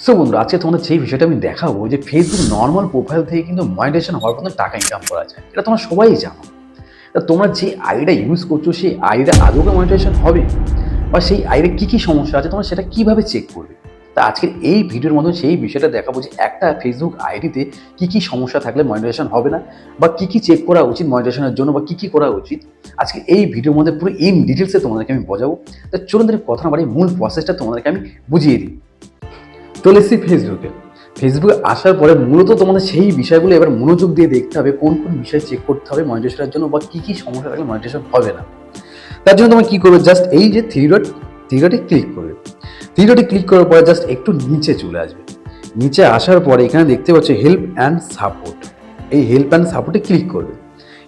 So বন্ধুরা, আজকে তোমাদের যে বিষয়টা আমি দেখাবো যে ফেসবুক নর্মাল প্রোফাইল থেকে কিন্তু মনিটাইজেশন হওয়ার পর টাকা ইনকাম করা যায়। এটা তোমরা সবাই জানো। তা তোমরা যে আইডিটা ইউজ করছো সেই আইডিটা আদৌ মনিটাইজেশন হবে, বা সেই আইডিতে কী সমস্যা আছে তোমরা সেটা কিভাবে চেক করবে। তা আজকের এই ভিডিওর মধ্যে সেই বিষয়টা দেখাবো যে একটা ফেসবুক আইডিতে কী সমস্যা থাকলে মনিটাইজেশন হবে না, বা কী চেক করা উচিত মনিটাইজেশনের জন্য, বা কী করা উচিত। আজকে এই ভিডিওর মধ্যে পুরো ইন ডিটেলসে তোমাদেরকে আমি বোঝাবো। তা চলুন কথা না বাড়ি মূল প্রসেসটা তোমাদেরকে আমি বুঝিয়ে দিই। চলে এসেছি ফেসবুকে আসার পরে মূলত তোমাদের সেই বিষয়গুলো এবার মনোযোগ দিয়ে দেখতে হবে, কোন বিষয় চেক করতে হবে মনিটাইজেশনের জন্য, বা কী সমস্যা থাকলে মনিটাইজেশন হবে না। তার জন্য তোমরা কী করবে, জাস্ট এই যে থ্রি ডটে ক্লিক করবে। থ্রি ডটে ক্লিক করার পরে জাস্ট একটু নিচে চলে আসবে। নিচে আসার পরে এখানে দেখতে পাচ্ছ হেল্প অ্যান্ড সাপোর্ট। এই হেল্প অ্যান্ড সাপোর্টে ক্লিক করবে।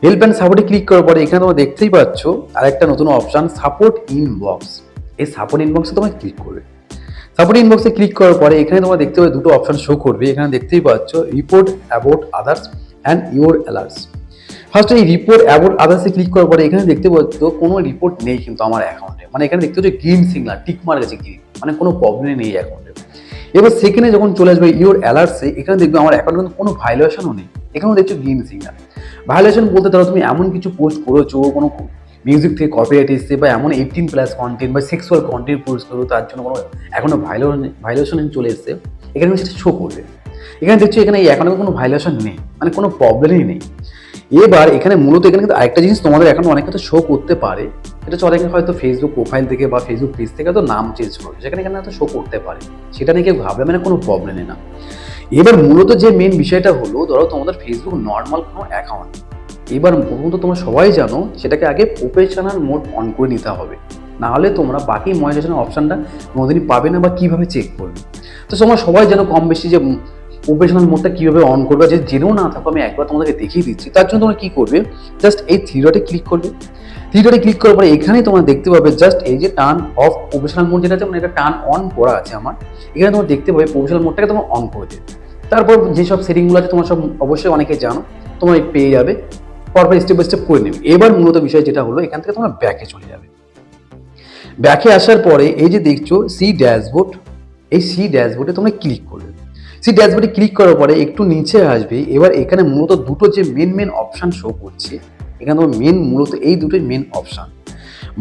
হেল্প অ্যান্ড সাপোর্টে ক্লিক করার পরে এখানে তোমরা দেখতেই পাচ্ছ আরেকটা নতুন অপশান, সাপোর্ট ইনবক্স। এই সাপোর্ট ইনবক্সে তোমরা ক্লিক করবে। সাপোর্ট ইনবক্সে ক্লিক করার পরে এখানে তোমরা দেখতে পাবে দুটো অপশন শো করবে। এখানে দেখতেই পাচ্ছ report about others and your alerts. First এই রিপোর্ট অ্যাবাউট আদার্সে ক্লিক করার পরে এখানে দেখতে পাচ্ছ কোনো রিপোর্ট নেই কিন্তু আমার অ্যাকাউন্টে, মানে এখানে দেখতে পাচ্ছ গ্রিন সিগনাল টিক মার্ক আছে গ্রিন, মানে কোনো প্রবলেম নেই অ্যাকাউন্টে। এবার সেকেন্ডে যখন চলে আসবে ইউর অ্যালার্টসে, এখানে দেখবে আমার অ্যাকাউন্টে কিন্তু কোনো ভাইলেশনও নেই, এখানেও দেখছো গ্রিন সিগনাল। ভাইলেশন বলতে ধরো তুমি এমন কিছু পোস্ট করেছো, কোনো মিউজিক থেকে কপিরাইট এসছে, বা এমন 18+ কন্টেন্ট বা সেক্সুয়াল কন্টেন্ট পোস্ট করো, তার জন্য কোনো এখনো ভাইলেশন চলে এসছে, এখানে সেটা শো করবে। এখানে দেখছো এখানে এই অ্যাকাউন্টে কোনো ভাইলেশন নেই, মানে কোনো প্রবলেমই নেই। এবার এখানে মূলত এখানে কিন্তু আরেকটা জিনিস তোমাদের এখন অনেক কিছু শো করতে পারে। এটা হচ্ছে অনেকে হয়তো ফেসবুক প্রোফাইল থেকে বা ফেসবুক পেজ থেকে হয়তো নাম চেঞ্জ করবে, সেখানে এখানে হয়তো শো করতে পারে, সেটা নিয়ে কেউ ভাববে, মানে কোনো প্রবলেমই না। এবার মূলত যে মেন বিষয়টা হলো, ধরো তোমাদের ফেসবুক নর্মাল কোনো অ্যাকাউন্ট, এবার প্রথমত তোমরা সবাই জানো সেটাকে আগে প্রফেশনাল মোড অন করে নিতে হবে, নাহলে তোমরা বাকি মনিটাইজেশন অপশানটা কোনোদিনই পাবে না, বা কীভাবে চেক করবে। তো তোমরা সবাই জানো কম বেশি যে প্রফেশনাল মোডটা কীভাবে অন করবে, যে জেনেও না থাকো আমি একবার তোমাদেরকে দেখিয়ে দিচ্ছি। তার জন্য তোমরা কী করবে, জাস্ট এই থ্রি ডটে ক্লিক করবে। থ্রি ডটে ক্লিক করার পরে এখানে তোমরা দেখতে পাবে জাস্ট এই যে টার্ন অফ প্রফেশনাল মোড যেটা আছে, মানে এটা টার্ন অন করা আছে আমার। এখানে তোমরা দেখতে পাবে প্রফেশনাল মোডটাকে তোমরা অন করে দেবে। তারপর যেসব সেটিংগুলো আছে তোমরা সব অবশ্যই অনেকে জানো, তোমরা পেয়ে যাবে, পরপর স্টেপ বাই স্টেপ করে নেবে। এবার মূলত বিষয় যেটা হলো, এখান থেকে তোমরা ব্যাকে চলে যাবে। ব্যাকে আসার পরে এই যে দেখছো সি ড্যাশবোর্ড, এই সি ড্যাশবোর্ডে তোমরা ক্লিক করবে। সি ড্যাশবোর্ডে ক্লিক করার পরে একটু নিচে আসবে। এবার এখানে মূলত দুটো যে মেন অপশান শো করছে, এখানে তোমার মূলত এই দুটোই মেন অপশান,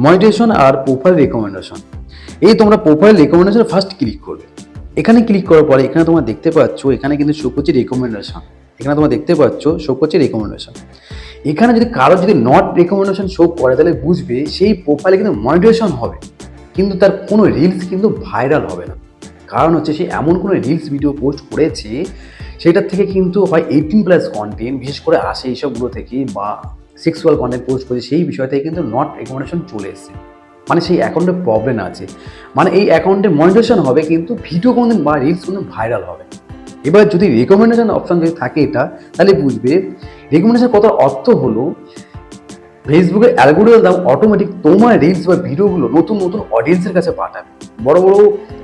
মনিটাইজেশন আর প্রোফাইল রেকমেন্ডেশন। এই তোমরা প্রোফাইল রেকমেন্ডেশন ফার্স্ট ক্লিক করবে। এখানে ক্লিক করার পরে এখানে তোমরা দেখতে পাচ্ছ এখানে কিন্তু শো করছে রেকমেন্ডেশন। এখানে তোমরা দেখতে পাচ্ছ শো করছে রেকমেন্ডেশন। এখানে যদি কারো যদি নট রেকমেন্ডেশন শো করে, তাহলে বুঝবে সেই প্রোফাইলে কিন্তু মনিটাইজেশন হবে, কিন্তু তার কোনো রিলস কিন্তু ভাইরাল হবে না। কারণ হচ্ছে সে এমন কোনো রিলস ভিডিও পোস্ট করেছে সেটার থেকে কিন্তু হয় 18+ কন্টেন্ট বিশেষ করে আসে এইসবগুলো থেকে, বা সেক্সুয়াল কন্টেন্ট পোস্ট করেছে, সেই বিষয় থেকে কিন্তু নট রেকমেন্ডেশন চলে এসেছে, মানে সেই অ্যাকাউন্টে প্রবলেম আছে। মানে এই অ্যাকাউন্টে মনিটাইজেশন হবে কিন্তু ভিডিও কোনোদিন বা রিলস কোনোদিন ভাইরাল হবে। এবার যদি রেকমেন্ডেশন অপশন যদি থাকে এটা, তাহলে বুঝবে রেকমেন্ডেশন কত অর্থ হলো, ফেসবুকের অ্যালগোরিদম অটোমেটিক তোমার রিলস বা ভিডিওগুলো নতুন অডিয়েন্সের কাছে পাঠাবে। বড়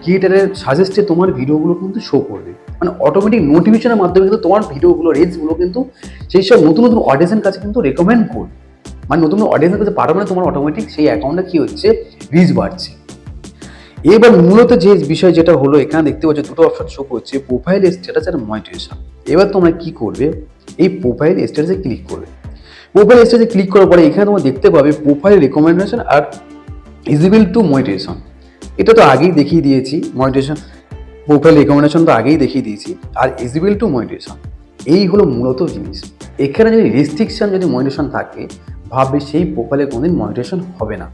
ক্রিয়েটারের সাজেস্টে তোমার ভিডিওগুলো কিন্তু শো করবে, মানে অটোমেটিক নোটিফিকেশনের মাধ্যমে কিন্তু তোমার ভিডিওগুলো রিলসগুলো কিন্তু সেই সব নতুন অডিয়েন্সের কাছে কিন্তু রেকমেন্ড করবে, মানে নতুন অডিয়েন্সের কাছে পাঠাবে, তোমার অটোমেটিক সেই অ্যাকাউন্টে কি হচ্ছে, রিচ বাড়ছে। এবার মূলত যে বিষয় যেটা হলো, এখানে দেখতে পাচ্ছ দুটো অপশন শো করছে, প্রোফাইল স্ট্যাটাস আর মনিটাইজেশন। এবার তোমরা কি করবে, এই প্রোফাইল স্ট্যাটাসে ক্লিক করবে। প্রোফাইল স্ট্যাটাসে ক্লিক করার পরে এখানে তোমরা দেখতে পাবে প্রোফাইল রেকমেন্ডেশন আর ইজিবল টু মনিটাইজেশন। এটা তো আগেই দেখিয়ে দিয়েছি, মনিটাইজেশন প্রোফাইল রেকমেন্ডেশন তো আগেই দেখিয়ে দিয়েছি, আর ইজিবল টু মনিটাইজেশন এই হলো মূলত জিনিস। এখানে যদি রেস্ট্রিকশন যদি মনিটাইজেশন থাকে, ভাববে সেই প্রোফাইলে কোনোদিন মনিটাইজেশন হবে না।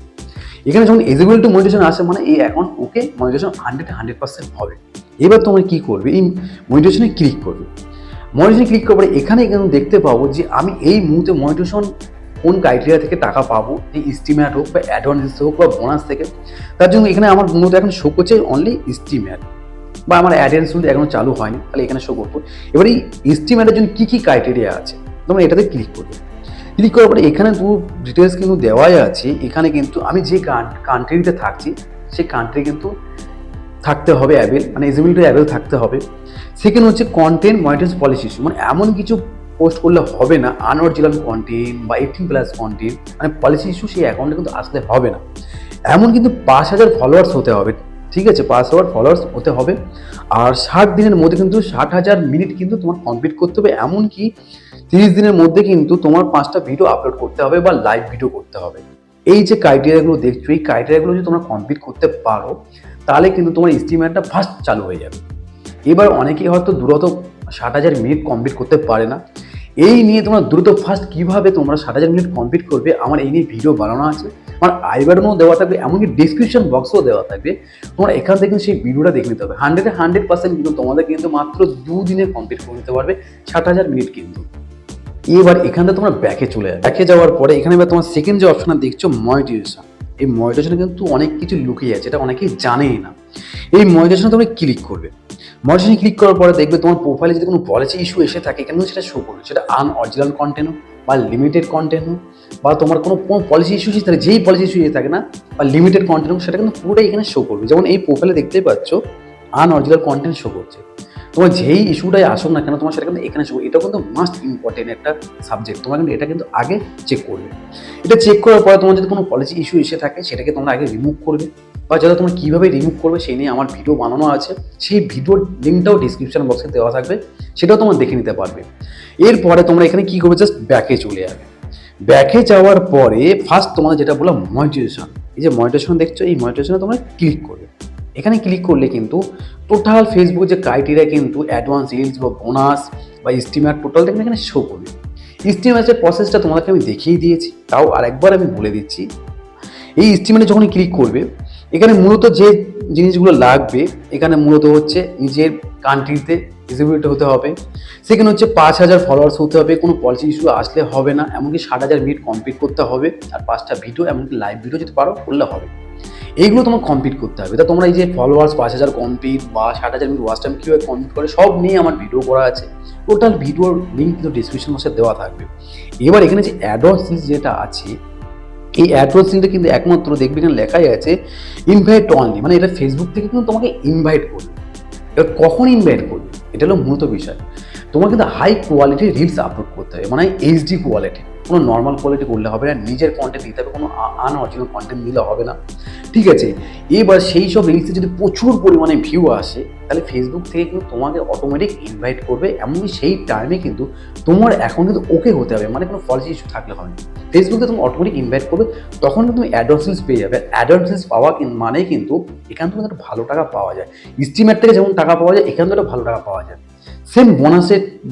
এখানে যখন এলিজিবল টু মনিটাইজেশন আসে, মানে এই অ্যাকাউন্ট ওকে, মনিটাইজেশন 100% হবে। এবার তোমরা কি করবে, এই মনিটাইজেশনে ক্লিক করবে। মনিটাইজেশনে ক্লিক করার পরে এখানে কিন্তু দেখতে পাবো যে আমি এই মুহূর্তে মনিটাইজেশন কোন ক্রাইটেরিয়া থেকে টাকা পাবো, যে স্টিমেট হোক বা অ্যাডভান্স হোক বা বোনাস থেকে। তার জন্য এখানে আমার মূলত এখন শো করছে অনলি স্টিমেট, বা আমার অ্যাডভান্স কিন্তু এখনো চালু হয়নি, তাহলে এখানে শো করবো। এবার এই স্টিমেটের জন্য কী ক্রাইটেরিয়া আছে, তোমরা এটাতে ক্লিক করবে। ক্লিক করার পরে এখানে পুরো ডিটেলস কিন্তু দেওয়াই আছে। এখানে কিন্তু আমি যে কান্ট্রিতে থাকছি সেই কান্ট্রি কিন্তু থাকতে হবে অ্যাভেল, মানে এলিজিবিলিটি অ্যাভেল থাকতে হবে। সেকেন্ড হচ্ছে কন্টেন্ট মনিটাইজ পলিসি ইস্যু, মানে এমন কিছু পোস্ট করলে হবে না আনঅরিজিনাল কন্টেন্ট বা 18+ কন্টেন্ট, মানে পলিসি ইস্যু সেই অ্যাকাউন্টে কিন্তু আসলে হবে না। এমন কিন্তু 5000 ফলোয়ার্স হতে হবে, ঠিক আছে, 5 হাজার ফলোয়ার্স হতে হবে। আর 60 দিনের মধ্যে কিন্তু 60,000 মিনিট কিন্তু তোমার কমপ্লিট করতে হবে। এমনকি 30 দিনের মধ্যে কিন্তু তোমার 5টা ভিডিও আপলোড করতে হবে বা লাইভ ভিডিও করতে হবে। এই যে ক্রাইটেরিয়াগুলো দেখছো, এই ক্রাইটেরিয়াগুলো যদি তোমরা কমপ্লিট করতে পারো, তাহলে কিন্তু তোমার স্ট্রিমারটা ফার্স্ট চালু হয়ে যাবে। এবার অনেকেই হয়তো দ্রুত 60,000 মিনিট কমপ্লিট করতে পারে না। এই নিয়ে তোমরা দ্রুত ফার্স্ট কীভাবে তোমরা 60,000 মিনিট কমপ্লিট করবে, আমার এই নিয়ে ভিডিও বানানো আছে, আমার আই বাটনেও দেওয়া থাকবে, এমনকি ডিসক্রিপশন বক্সেও দেওয়া থাকবে। তোমরা এখান থেকে কিন্তু সেই ভিডিওটা দেখে নিতে হবে। 100% কিন্তু তোমাদের কিন্তু মাত্র 2 দিনে কমপ্লিট করে নিতে পারবে 60,000 মিনিট কিন্তু। এবার এখান থেকে তোমরা ব্যাকে চলে যাবে। ব্যাকে যাওয়ার পরে এখানে এবার তোমার সেকেন্ড যে অপশনটা দেখছো মনিটাইজেশন, এই মনিটাইজেশনে কিন্তু অনেক কিছু লুকিয়ে আছে, এটা অনেকেই জানেই না। এই মনিটাইজেশনে তোমরা ক্লিক করবে। মনিটাইজেশনে ক্লিক করার পরে দেখবে তোমার প্রোফাইলে যদি কোনো পলিসি ইস্যু এসে থাকে, এখানে সেটা শো করবে। সেটা আনঅরিজিনাল কন্টেন্ট হোক বা লিমিটেড কন্টেন্ট হোক, বা তোমার কোনো পলিসি ইস্যু থাকে, যেই পলিসি ইস্যু থাকে না, বা লিমিটেড কন্টেন্ট হোক, সেটা কিন্তু পুরোটাই এখানে শো করবে। যেমন এই প্রোফাইলে দেখতেই পাচ্ছ আনঅরিজিনাল কন্টেন্ট শো করছে। তোমার যেই ইস্যুটাই আসুক না কেন, তোমার সেটা কিন্তু এখানে শো। এটা কিন্তু মাস্ট ইম্পর্টেন্ট একটা সাবজেক্ট, তোমার কিন্তু এটা কিন্তু আগে চেক করবে। এটা চেক করার পরে তোমার যদি কোনো পলিসি ইস্যু এসে থাকে, সেটাকে তোমরা আগে রিমুভ করবে, বা যাতে তোমরা কীভাবে রিমুভ করবে সেই নিয়ে আমার ভিডিও বানানো আছে। সেই ভিডিওর লিঙ্কটাও ডিসক্রিপশন বক্সে দেওয়া থাকবে, সেটাও তোমরা দেখে নিতে পারবে। এরপরে তোমরা এখানে কী করবে, জাস্ট ব্যাকে চলে যাবে। ব্যাকে যাওয়ার পরে ফার্স্ট তোমাদের যেটা বললাম মনিটাইজেশন, এই যে মনিটাইজেশন দেখছো, এই মনিটাইজেশনে তোমরা ক্লিক করবে। এখানে ক্লিক করলে কিন্তু টোটাল ফেসবুক যে ক্রাইটেরিয়া কিন্তু অ্যাডভান্স রিলস বা বোনাস বা স্টিমার টোটালটা কিন্তু এখানে শো করবে। স্টিমারের প্রসেসটা তোমাদেরকে আমি দেখিয়ে দিয়েছি, তাও আরেকবার আমি বলে দিচ্ছি। এই স্টিমারে যখনই ক্লিক করবে, এখানে মূলত যে জিনিসগুলো লাগবে, এখানে মূলত হচ্ছে নিজের কান্ট্রিতে ভিজিবিলিটি হতে হবে, সেখানে হচ্ছে 5,000 ফলোয়ার্স হতে হবে, কোনো পলিসি ইস্যু আসলে হবে না, এমনকি 60,000 মিনিট কমপ্লিট করতে হবে, আর 5টা ভিডিও এমনকি লাইভ ভিডিও যদি পারো করলে হবে। এইগুলো তোমার কমপ্লিট করতে হবে। তা তোমরা এই যে ফলোয়ার্স 5,000 কমপ্লিট বা 60,000 মিনিট ওয়াচ টাইম কীভাবে কমপ্লিট করে সব নিয়ে আমার ভিডিও করা আছে। টোটাল ভিডিওর লিঙ্ক কিন্তু ডিসক্রিপশন বক্সে দেওয়া থাকবে। এবার এখানে যে অ্যাডভান্স যেটা আছে, এই অ্যাডভান্স লিঙ্কটা কিন্তু একমাত্র দেখবে এখানে লেখাই আছে ইনভাইট অনলি, মানে এটা ফেসবুক থেকে কিন্তু তোমাকে ইনভাইট করবে। এবার কখন ইনভাইট করবে, এটা হলো মূলত বিষয়। তোমার কিন্তু হাই কোয়ালিটির রিলস আপলোড করতে হবে, মানে এইচডি কোয়ালিটি, কোনো নর্মাল কোয়ালিটি করলে হবে না, নিজের কন্টেন্ট দিতে হবে, কোনো আনঅরিজিনাল কন্টেন্ট দিলে হবে না, ঠিক আছে। এবার সেই সব রিলসে যদি প্রচুর পরিমাণে ভিউ আসে, তাহলে ফেসবুক থেকে কিন্তু তোমাকে অটোমেটিক ইনভাইট করবে, এমনকি সেই টাইমে কিন্তু তোমার অ্যাকাউন্ট কিন্তু ওকে হতে হবে, মানে কোনো পলিসি ইস্যু থাকলে হবে না। ফেসবুকে তুমি অটোমেটিক ইনভাইট করবে, তখন কিন্তু তুমি অ্যাডভান্স পেয়ে যাবে। অ্যাডভান্স পাওয়া মানে কিন্তু এখান থেকে একটা ভালো টাকা পাওয়া যায়। স্ট্রিমার থেকে যেমন টাকা পাওয়া যায়, এখান থেকে একটা ভালো টাকা পাওয়া যায়। সেম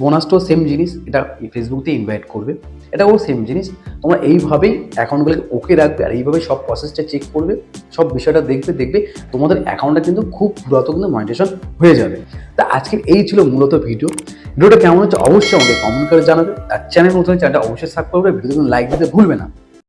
বোনাসটাও সেম জিনিস, এটা ফেসবুক থেকে ইনভাইট করবে, এটাও সেম জিনিস। তোমরা এইভাবেই অ্যাকাউন্টগুলোকে ওকে রাখবে, আর এইভাবে সব প্রসেসটা চেক করবে, সব বিষয়টা দেখবে তোমাদের অ্যাকাউন্টটা কিন্তু খুব দ্রুত কিন্তু মনিটাইজেশন হয়ে যাবে। তা আজকের এই ছিল মূলত ভিডিওটা কেমন হচ্ছে অবশ্যই আমাকে কমেন্ট করে জানাবে। আর চ্যানেল নতুন চ্যানেলটা অবশ্যই সাবস্ক্রাইব করবে, ভিডিও লাইক দিতে ভুলবে না।